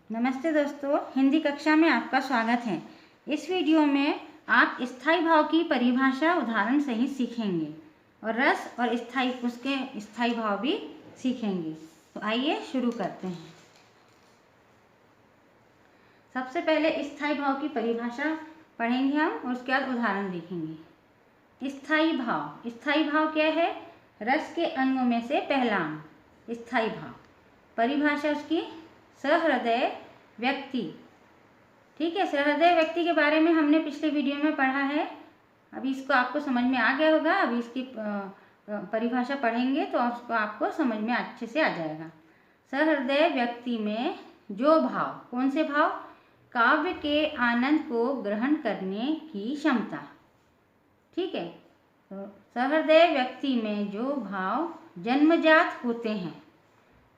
नमस्ते दोस्तों, हिंदी कक्षा में आपका स्वागत है। इस वीडियो में आप स्थायी भाव की परिभाषा उदाहरण सहित सीखेंगे और रस और उसके स्थायी भाव भी सीखेंगे। तो आइए शुरू करते हैं। सबसे पहले स्थायी भाव की परिभाषा पढ़ेंगे हम और उसके बाद उदाहरण देखेंगे। स्थायी भाव क्या है? रस के अंगों में से पहला अंग स्थायी भाव। परिभाषा उसकी सहृदय व्यक्ति। ठीक है, सहृदय व्यक्ति के बारे में हमने पिछले वीडियो में पढ़ा है। अभी इसको आपको समझ में आ गया होगा। अभी इसकी परिभाषा पढ़ेंगे तो उसको आपको समझ में अच्छे से आ जाएगा। सहृदय व्यक्ति में जो भाव, कौन से भाव? काव्य के आनंद को ग्रहण करने की क्षमता। ठीक है, तो सहृदय व्यक्ति में जो भाव जन्मजात होते हैं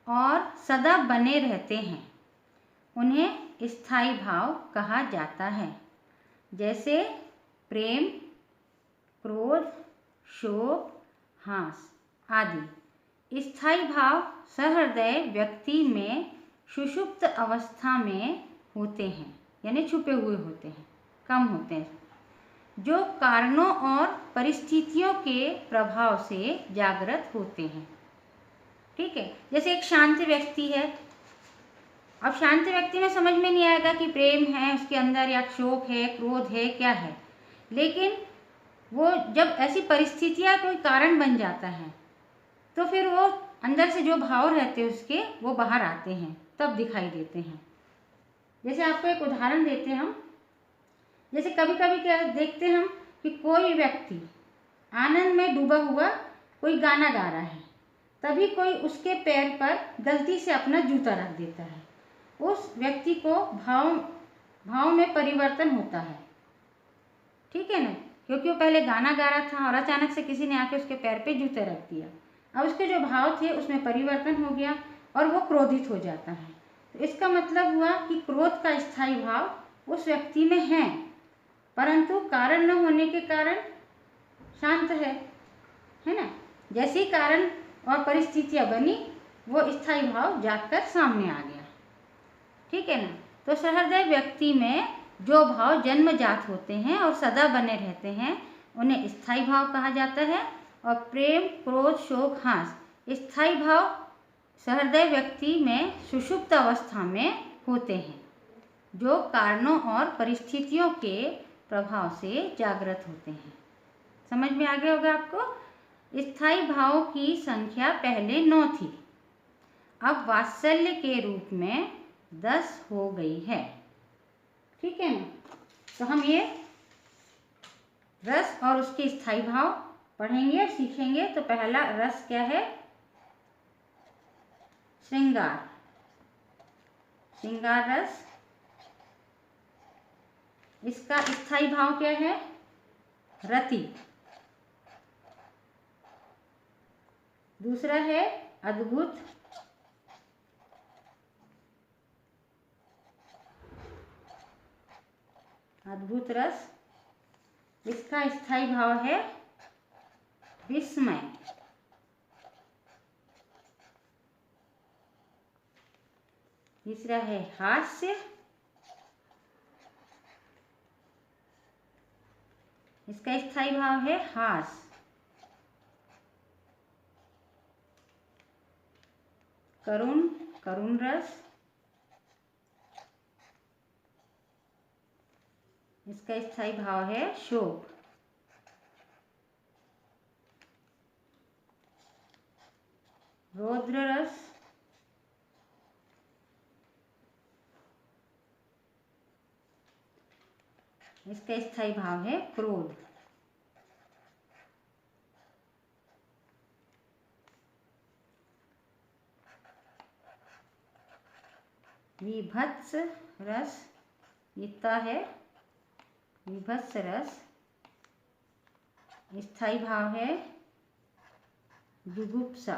और सदा बने रहते हैं उन्हें स्थायी भाव कहा जाता है। जैसे प्रेम, क्रोध, शोक, हास आदि। स्थायी भाव सहृदय व्यक्ति में सुषुप्त अवस्था में होते हैं, यानी छुपे हुए होते हैं, कम होते हैं, जो कारणों और परिस्थितियों के प्रभाव से जागृत होते हैं। ठीक है, जैसे एक शांत व्यक्ति है। अब शांत व्यक्ति में समझ में नहीं आएगा कि प्रेम है उसके अंदर या शोक है, क्रोध है, क्या है, लेकिन वो जब ऐसी परिस्थितियां कोई कारण बन जाता है तो फिर वो अंदर से जो भाव रहते हैं उसके वो बाहर आते हैं, तब दिखाई देते हैं। जैसे आपको एक उदाहरण देते हैं हम। जैसे कभी कभी क्या देखते हैं हम कि कोई व्यक्ति आनंद में डूबा हुआ कोई गाना गा रहा है, तभी कोई उसके पैर पर गलती से अपना जूता रख देता है। उस व्यक्ति को भाव में परिवर्तन होता है। ठीक है ना, क्योंकि वो पहले गाना गा रहा था और अचानक से किसी ने आके उसके पैर पे जूते रख दिया। अब उसके जो भाव थे उसमें परिवर्तन हो गया और वो क्रोधित हो जाता है। तो इसका मतलब हुआ कि क्रोध का स्थायी भाव उस व्यक्ति में है, परंतु कारण न होने के कारण शांत है ना। जैसे ही कारण और परिस्थितियां बनी वो स्थायी भाव जाकर सामने आ गया। ठीक है ना। तो सहृदय व्यक्ति में जो भाव जन्मजात होते हैं और सदा बने रहते हैं उन्हें स्थायी भाव कहा जाता है। और प्रेम, क्रोध, शोक, हास स्थायी भाव सहृदय व्यक्ति में सुषुप्त अवस्था में होते हैं, जो कारणों और परिस्थितियों के प्रभाव से जागृत होते हैं। समझ में आ गया होगा आपको। स्थायी भावों की संख्या पहले 9 थी, अब वात्सल्य के रूप में 10 हो गई है। ठीक है ना। तो हम ये रस और उसके स्थायी भाव पढ़ेंगे और सीखेंगे। तो पहला रस क्या है? श्रृंगार। श्रृंगार रस। इसका स्थायी भाव क्या है? रति। दूसरा है अद्भुत। अद्भुत रस। इसका स्थायी भाव है विस्मय। तीसरा है हास्य। इसका स्थायी भाव है हास। करुण, करुण रस। इसका स्थायी भाव है शोक। रौद्र रस। इसका स्थायी भाव है क्रोध। विभत्स रस। इतना है विभत्स रस। स्थायी भाव है जुगुप्सा।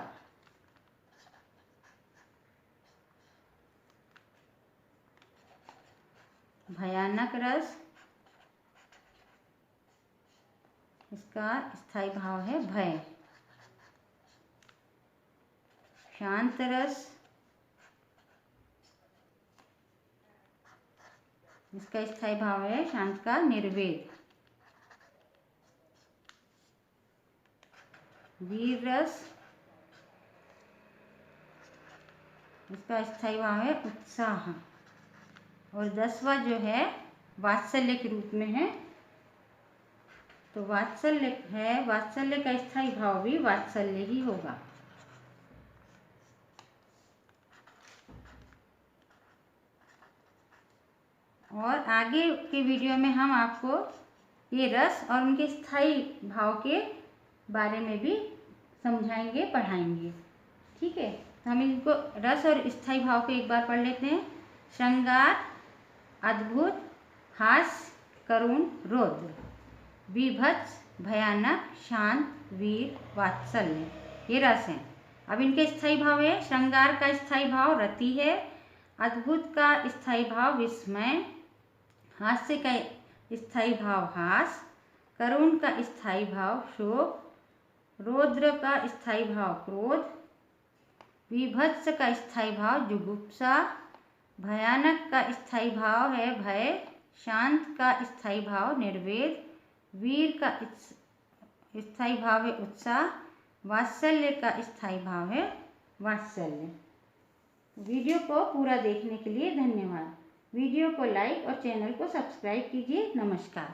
भयानक रस। इसका स्थायी भाव है भय। शांत रस। इसका स्थायी भाव है शांत का निर्वेद। वीर रस, इसका स्थायी भाव है उत्साह। और 10वां जो है वात्सल्य के रूप में है, तो वात्सल्य है, वात्सल्य का स्थायी भाव भी वात्सल्य ही होगा। और आगे के वीडियो में हम आपको ये रस और उनके स्थायी भाव के बारे में भी समझाएंगे, पढ़ाएंगे। ठीक है, तो हम इनको रस और स्थायी भाव को एक बार पढ़ लेते हैं। श्रृंगार, अद्भुत, हास्य, करुण, रौद्र, बीभत्स, भयानक, शांत, वीर, वात्सल्य, ये रस हैं। अब इनके स्थायी भाव है, श्रृंगार का स्थायी भाव रति है, अद्भुत का स्थायी भाव विस्मय, हास्य का स्थायी भाव हास, करुण का स्थायी भाव शोक, रौद्र का स्थायी भाव क्रोध, बीभत्स का स्थायी भाव जुगुप्सा, भयानक का स्थायी भाव है भय, शांत का स्थायी भाव निर्वेद, वीर का स्थायी भाव है उत्साह, वात्सल्य का स्थायी भाव है वात्सल्य। वीडियो को पूरा देखने के लिए धन्यवाद। वीडियो को लाइक और चैनल को सब्सक्राइब कीजिए। नमस्कार।